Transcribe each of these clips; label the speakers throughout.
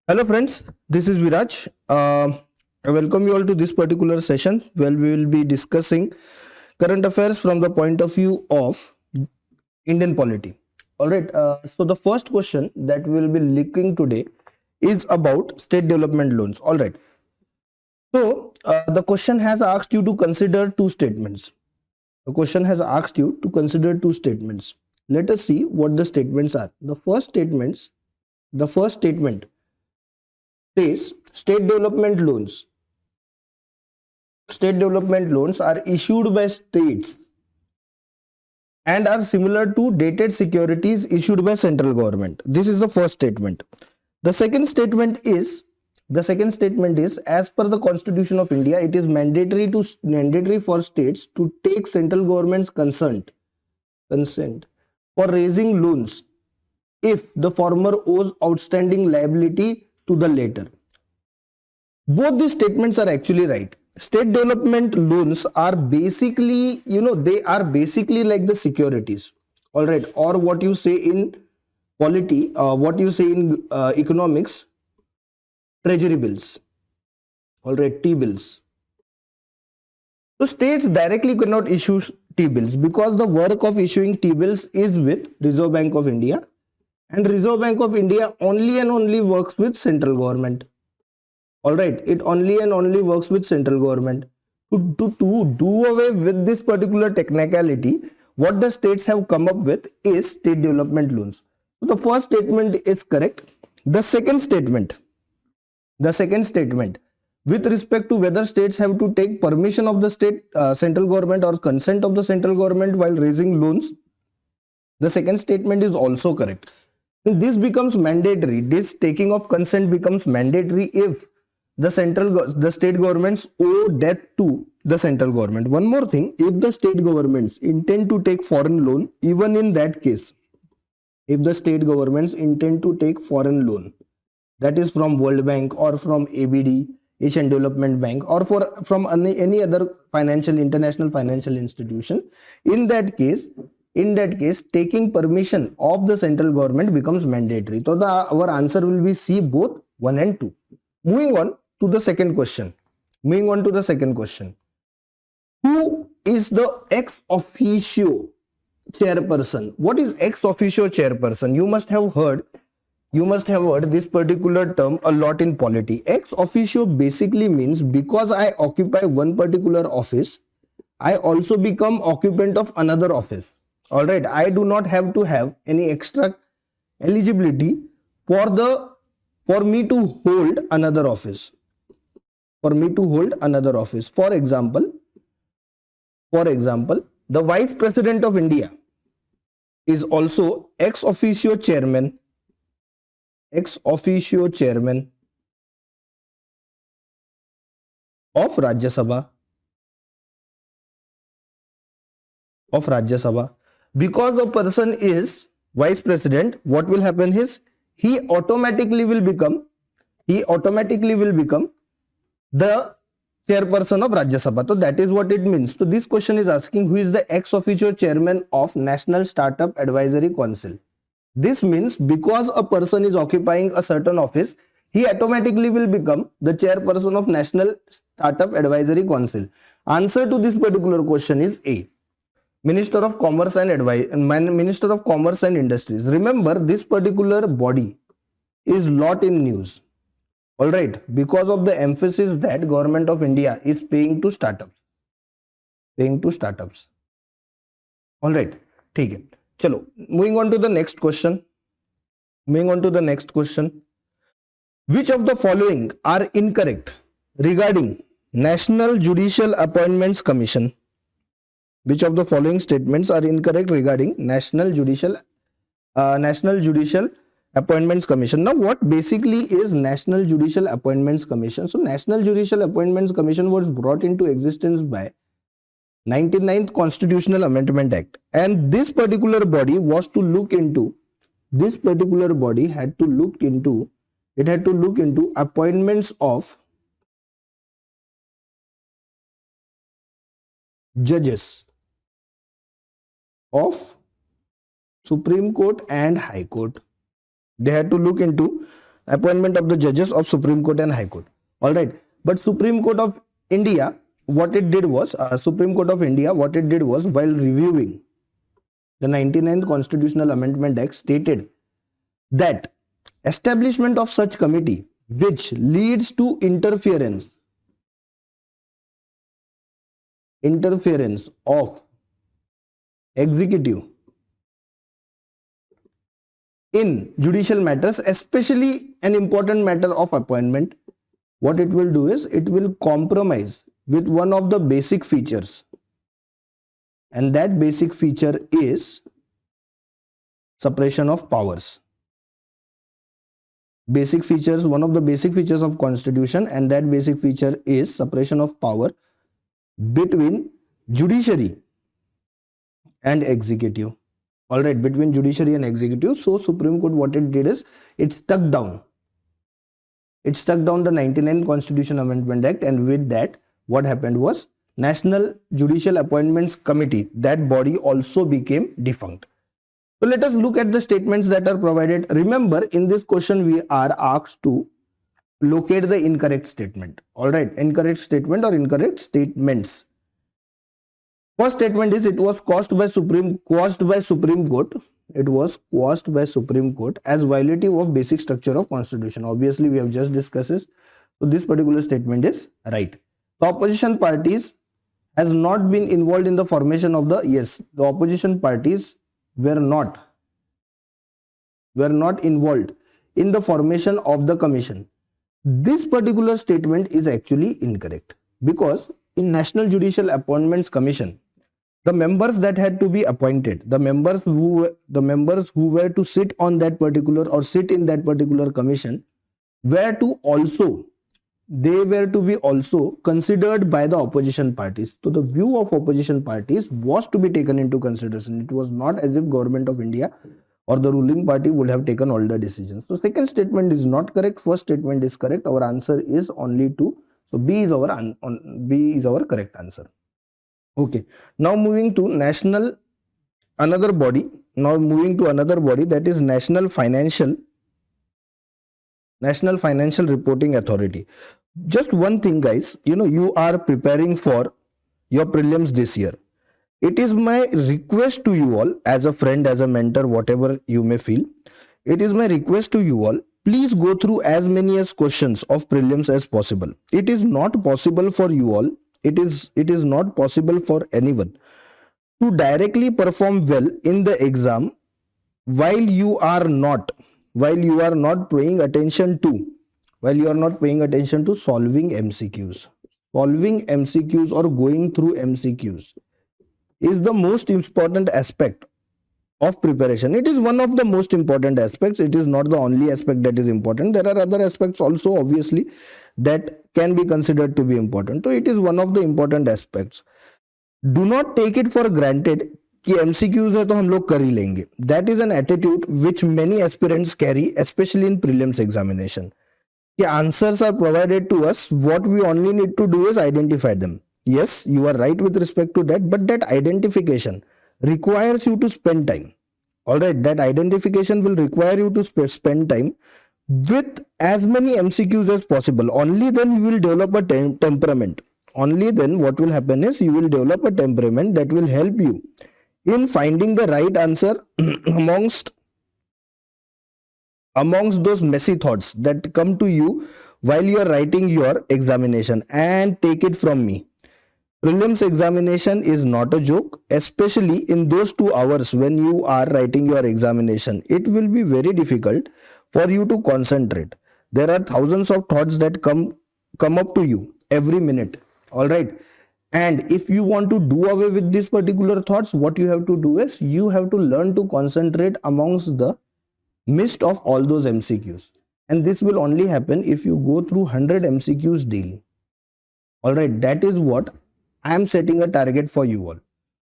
Speaker 1: Hello friends, this is Viraj. I welcome you all to this particular session where we will be discussing current affairs from the point of view of Indian polity. Alright, so the first question that we will be looking today is about state development loans. Alright, so the question has asked you to consider two statements. The question has asked you to consider two statements. Let us see what the statements are. The first statement says state development loans are issued by states and are similar to dated securities issued by central government. This is the first statement. The second statement is as per the Constitution of India, it is mandatory for states to take central government's consent for raising loans if the former owes outstanding liability to the latter. Both these statements are actually right. State development loans are basically, they are basically like the securities. All right. Or what you say in polity, what you say in economics, treasury bills. All right. T-bills. So states directly cannot issue T-bills because the work of issuing T-bills is with Reserve Bank of India, and Reserve Bank of India only and only works with central government. All right, it only and only works with central government. To do away with this particular technicality, what the states have come up with is state development loans. So the first statement is correct. The second statement with respect to whether states have to take permission of the central government or consent of the central government while raising loans, the second statement is also correct. This becomes mandatory. This taking of consent becomes mandatory if the state governments owe debt to the central government. One more thing, if the state governments intend to take foreign loan, even in that case, if the state governments intend to take foreign loan, that is from World Bank or from ABD, Asian Development Bank, or from any other international financial institution, in that case, taking permission of the central government becomes mandatory. So our answer will be C, both 1 and 2. Moving on to the second question. Who is the ex officio chairperson? What is ex officio chairperson? You must have heard this particular term a lot in polity. Ex officio basically means because I occupy one particular office, I also become occupant of another office. All right, I do not have to have any extra eligibility for me to hold another office. For example, the Vice President of India is also ex officio chairman of Rajya Sabha. Because the person is vice president, what will happen is he automatically will become the chairperson of Rajya Sabha. So that is what it means. So this question is asking who is the ex officio chairman of National Startup Advisory Council. This means because a person is occupying a certain office, he automatically will become the chairperson of National Startup Advisory Council. Answer to this particular question is A. Minister of Commerce and Industries. Remember, this particular body is lot in news. All right, because of the emphasis that government of India is paying to startups. All right, ठीक है. Chalo, moving on to the next question. Which of the following are incorrect regarding National Judicial Appointments Commission? Which of the following statements are incorrect regarding National Judicial Appointments Commission? Now, what basically is National Judicial Appointments Commission? So, National Judicial Appointments Commission was brought into existence by 99th Constitutional Amendment Act, and this particular body had to look into appointments of judges of Supreme Court and High Court. They had to look into appointment of the judges of Supreme Court and High Court. All right, but Supreme Court of India, what it did was, while reviewing the 99th Constitutional Amendment Act, stated that establishment of such committee which leads to interference of executive in judicial matters, especially an important matter of appointment, what it will do is it will compromise with one of the basic features, and that basic feature is separation of powers. Basic features, one of the basic features of constitution, and that basic feature is separation of power between judiciary and executive. All right, between judiciary and executive. So Supreme Court, what it did is it stuck down the 99th Constitution Amendment Act, and with that what happened was National Judicial Appointments Committee, that body also became defunct. So let us look at the statements that are provided. Remember, in this question we are asked to locate the incorrect statement. All right, incorrect statement or incorrect statements. First statement is it was quashed by Supreme Court. It was quashed by Supreme Court as violative of basic structure of Constitution. Obviously, we have just discussed this. So this particular statement is right. The opposition parties has not been involved in the formation of the, yes, the opposition parties were not involved in the formation of the commission. This particular statement is actually incorrect, because in National Judicial Appointments Commission, the members that had to be appointed, the members who were to sit on that particular or sit in that particular commission were to be also considered by the opposition parties. So the view of opposition parties was to be taken into consideration. It was not as if Government of India or the ruling party would have taken all the decisions. So second statement is not correct. First statement is correct. Our answer is only 2. So B is our correct answer. Okay. Now moving to another body that is National Financial Reporting Authority. Just one thing, guys, you are preparing for your prelims this year. It is my request to you all, as a friend, as a mentor, whatever you may feel, it is my request to you all, please go through as many as questions of prelims as possible. It is not possible for you all, it is not possible for anyone to directly perform well in the exam while you are not paying attention to solving MCQs. Solving MCQs or going through MCQs is the most important aspect of preparation. It is one of the most important aspects. It is not the only aspect that is important. There are other aspects also, obviously, that can be considered to be important. So it is one of the important aspects. Do not take it for granted कि MCQs है तो हम लोग कर ही लेंगे. That is an attitude which many aspirants carry, especially in prelims examination. The answers are provided to us. What we only need to do is identify them. Yes, you are right with respect to that, but that identification requires you to spend time. All right, that identification will require you to spend time with as many MCQs as possible. Only then you will develop a temperament. Only then what will happen is you will develop a temperament that will help you in finding the right answer amongst those messy thoughts that come to you while you are writing your examination. And take it from me, prelims examination is not a joke, especially in those 2 hours when you are writing your examination. It will be very difficult for you to concentrate. There are thousands of thoughts that come up to you every minute. All right. And if you want to do away with these particular thoughts, what you have to do is you have to learn to concentrate amongst the midst of all those MCQs. And this will only happen if you go through 100 MCQs daily. All right, that is what I am setting a target for you all.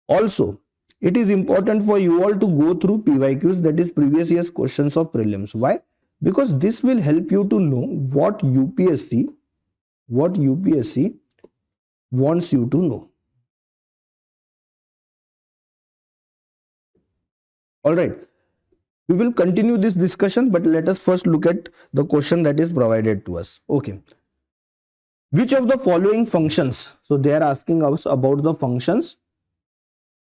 Speaker 1: Also, it is important for you all to go through PYQs, that is previous year's questions of prelims. Why? Because this will help you to know what UPSC wants you to know. All right. We will continue this discussion, but let us first look at the question that is provided to us. Okay. Which of the following functions? So they are asking us about the functions.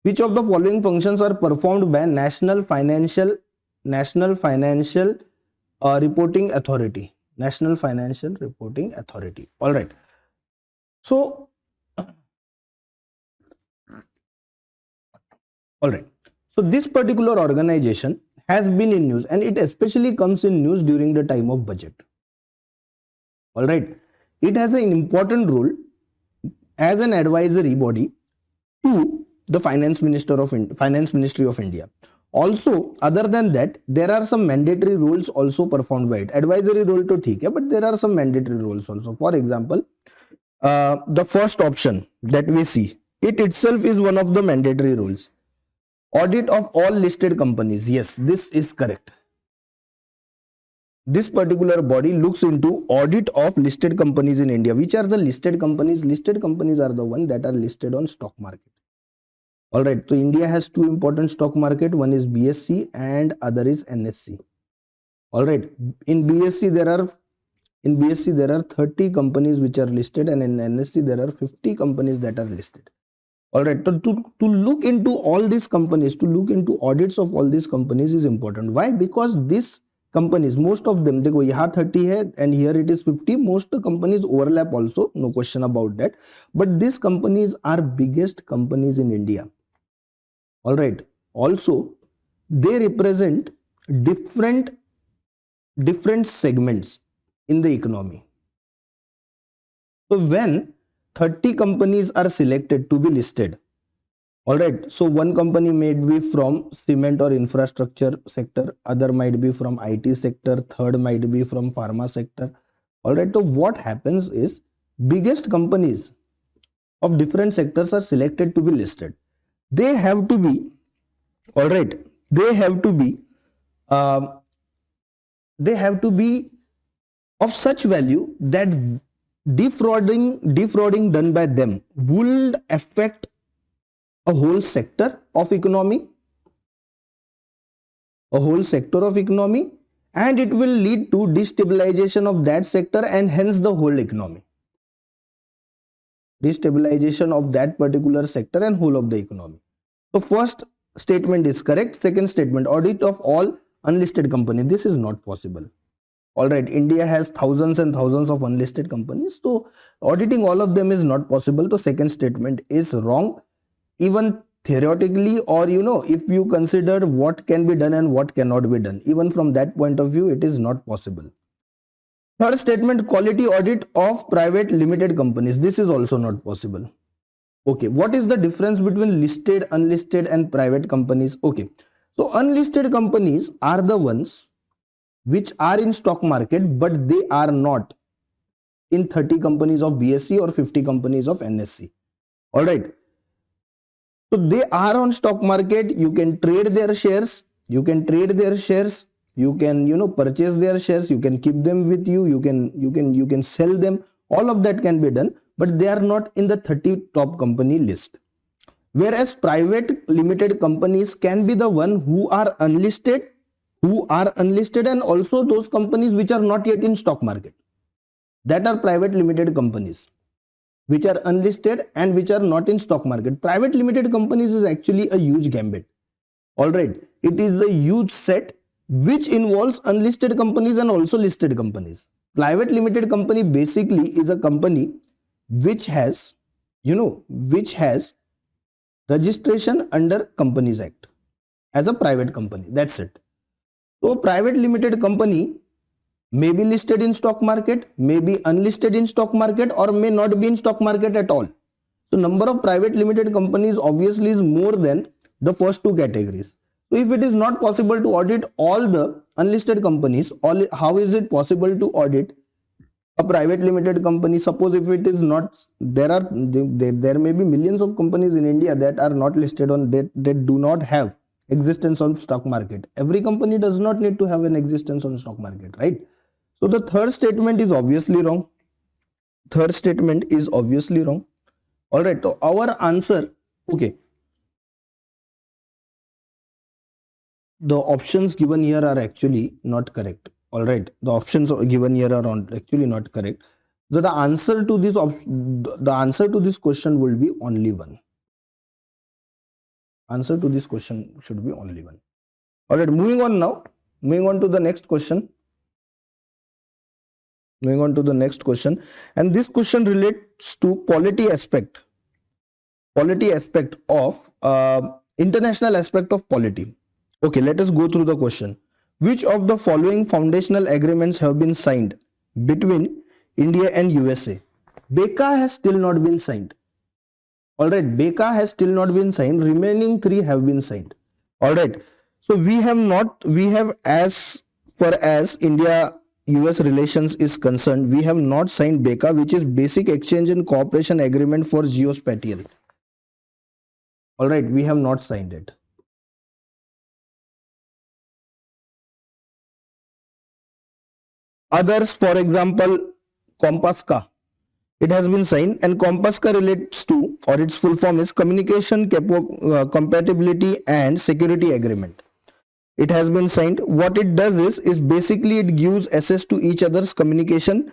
Speaker 1: Which of the following functions are performed by National Financial Reporting Authority? National Financial Reporting Authority. All right. So, all right. So this particular organization has been in news, and it especially comes in news during the time of budget. All right. It has an important role as an advisory body to the Finance Ministry of India. Also, other than that, there are some mandatory roles also performed by it. Advisory role to theek hai, but there are some mandatory roles also. For example, the first option that we see, it itself is one of the mandatory roles. Audit of all listed companies. Yes, this is correct. This particular body looks into audit of listed companies in India. Which are the listed companies? Listed companies are the ones that are listed on stock market. All right, so India has two important stock market. One is BSC and other is NSC. All right, in BSC there are 30 companies which are listed, and in NSC there are 50 companies that are listed. All right, so to look into all these companies, to look into audits of all these companies is important. Why? Because these companies, most of them, देखो यहाँ 30 है and here it is 50. Most companies overlap also, no question about that. But these companies are biggest companies in India. All right. Also, they represent different segments in the economy. So when 30 companies are selected to be listed, all right, so one company might be from cement or infrastructure sector, other might be from IT sector, third might be from pharma sector. All right, so what happens is biggest companies of different sectors are selected to be listed. They have to be, all right, they have to be of such value that defrauding done by them would affect a whole sector of economy, and it will lead to destabilization of that sector and hence the whole economy. Destabilization of that particular sector and whole of the economy. So first statement is correct. Second statement, audit of all unlisted companies. This is not possible. All right, India has thousands and thousands of unlisted companies, so auditing all of them is not possible. So second statement is wrong, even theoretically, or if you consider what can be done and what cannot be done, even from that point of view, it is not possible. Third statement, quality audit of private limited companies. This is also not possible. Okay, what is the difference between listed, unlisted and private companies? Okay, so unlisted companies are the ones which are in stock market, but they are not in 30 companies of BSC or 50 companies of NSC. All right, so they are on stock market. You can trade their shares, you can purchase their shares, you can keep them with you, you can sell them. All of that can be done, but they are not in the 30 top company list. Whereas private limited companies can be the one who are unlisted, and also those companies which are not yet in stock market, that are private limited companies which are unlisted and which are not in stock market. Private limited companies is actually a huge gambit. All right, it is a huge set which involves unlisted companies and also listed companies. Private limited company basically is a company which has registration under Companies Act as a private company. That's it. So private limited company may be listed in stock market, may be unlisted in stock market, or may not be in stock market at all. So number of private limited companies obviously is more than the first two categories. So if it is not possible to audit all the unlisted companies, how is it possible to audit a private limited company? Suppose if it is not, there may be millions of companies in India that are not listed on, that do not have existence on stock market. Every company does not need to have an existence on stock market, right? So the third statement is obviously wrong. All right, so our answer, okay, the options given here are actually not correct. All right, the options given here are actually not correct. So the answer to this question will be only one. Answer to this question should be only one. All right, moving on now. Moving on to the next question. Moving on to the next question, and this question relates to polity aspect of international aspect of polity. Okay, let us go through the question. Which of the following foundational agreements have been signed between India and USA? BECA has still not been signed. All right, BECA has still not been signed. Remaining three have been signed. All right. So we have, as far as India US relations is concerned, we have not signed BECA, which is Basic Exchange and Cooperation Agreement for Geospatial. All right, we have not signed it. Others, for example, COMPASCA, it has been signed, and COMPASCA relates to, or its full form is Communication Compatibility and Security Agreement. It has been signed. What it does is basically it gives access to each other's communication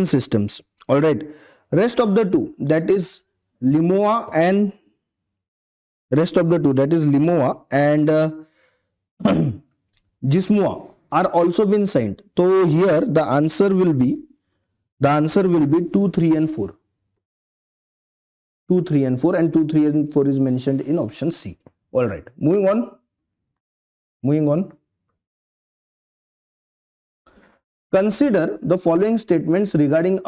Speaker 1: systems. All right, rest of the two, that is LIMOA and GISMOA are also been signed. So here the answer will be 2, 3 and 4. 2, 3 and 4, and 2, 3 and 4 is mentioned in option C. All right, moving on. Consider the following statements regarding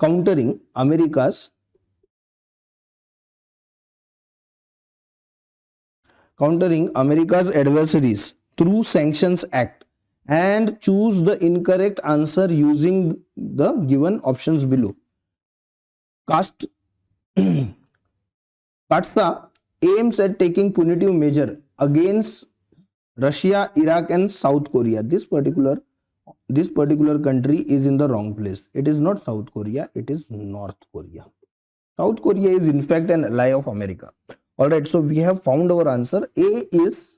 Speaker 1: countering America's adversaries through Sanctions Act, and choose the incorrect answer using the given options below. CAATSA aims at taking punitive measure against Russia, Iraq and South Korea. This particular country is in the wrong place. It is not South Korea, it is North Korea. South Korea is in fact an ally of America. All right, so we have found our answer. A is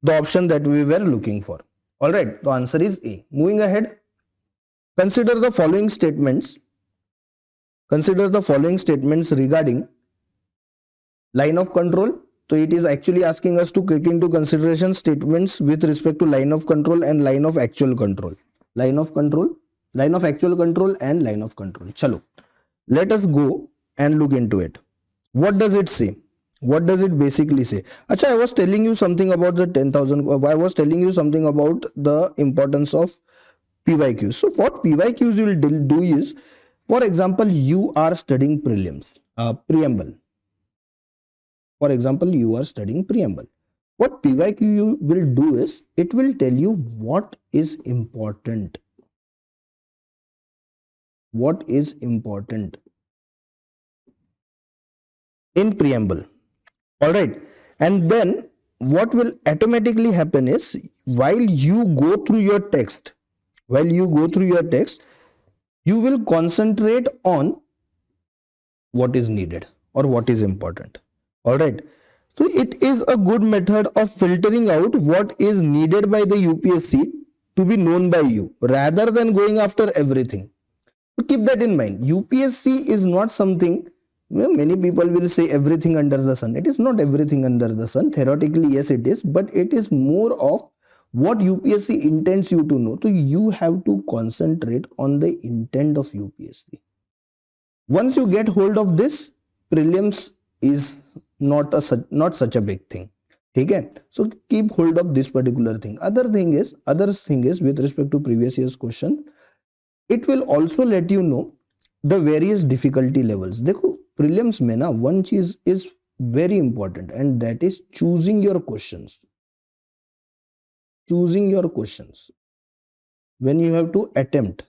Speaker 1: the option that we were looking for. All right, the answer is A. Moving ahead, consider the following statements regarding line of control. So it is actually asking us to take into consideration statements with respect to line of control and line of actual control. Line of actual control and line of control. Chalo, let us go and look into it. What does it say? What does it basically say? Acha, I was telling you something about the 10,000. I was telling you something about the importance of PYQs. So what PYQs you will do is, for example, you are studying preamble. For example, you are studying preamble. What PYQ you will do is, it will tell you what is important. What is important in preamble. All right. And then what will automatically happen is, while you go through your text, you will concentrate on what is needed or what is important. All right. So it is a good method of filtering out what is needed by the UPSC to be known by you, rather than going after everything. So keep that in mind. UPSC is not something, many people will say everything under the sun. It is not everything under the sun. Theoretically, yes, it is, but it is more of what UPSC intends you to know. So you have to concentrate on the intent of UPSC. Once you get hold of this, prelims is not such a big thing. Okay, so keep hold of this particular thing. Other thing is with respect to previous year's question, it will also let you know the various difficulty levels. देखो prelims में ना one चीज is very important, and that is choosing your questions. When you have to attempt,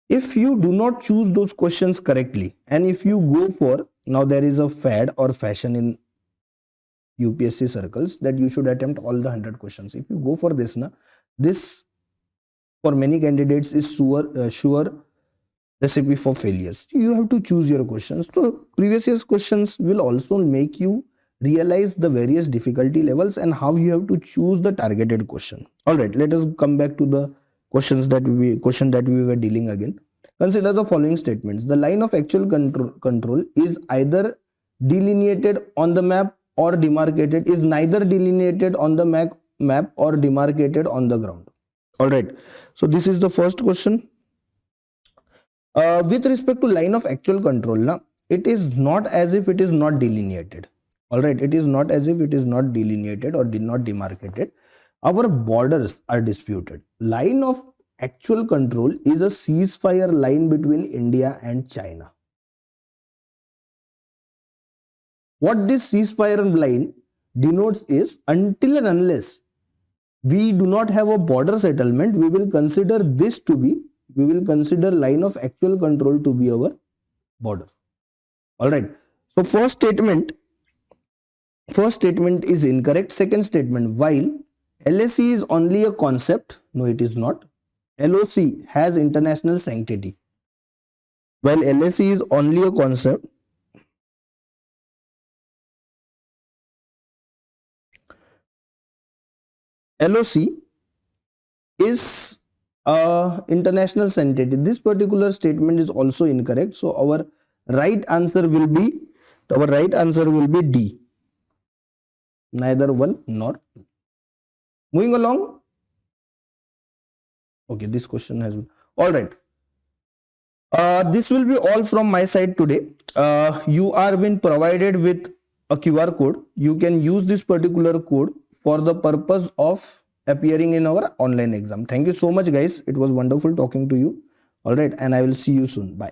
Speaker 1: if you do not choose those questions correctly, and if you go for, now there is a fad or fashion in UPSC circles that you should attempt all the 100 questions. If you go for this, this for many candidates is sure recipe for failures. You have to choose your questions. So previous year's questions will also make you realize the various difficulty levels and how you have to choose the targeted question. All right, let us come back to the question that we were dealing again. Consider the following statements. The line of actual control is either delineated on the map or demarcated, is neither delineated on the map or demarcated on the ground. All right, so this is the first question. With respect to line of actual control, now it is not as if it is not delineated. All right, it is not as if it is not delineated or did not demarcated. Our borders are disputed. Line of actual control is a ceasefire line between India and China. What this ceasefire line denotes is, until and unless we do not have a border settlement, we will consider line of actual control to be our border. All right, so first statement is incorrect. Second statement, while LAC is only a concept, no it is not. LOC has international sanctity. While LAC is only a concept, LOC is international sanctity. This particular statement is also incorrect. So our right answer will be D. Neither one nor two. Moving along. Okay, this question has been all right. This will be all from my side today. You are being provided with a QR code. You can use this particular code for the purpose of appearing in our online exam. Thank you so much, guys. It was wonderful talking to you. All right, and I will see you soon. Bye.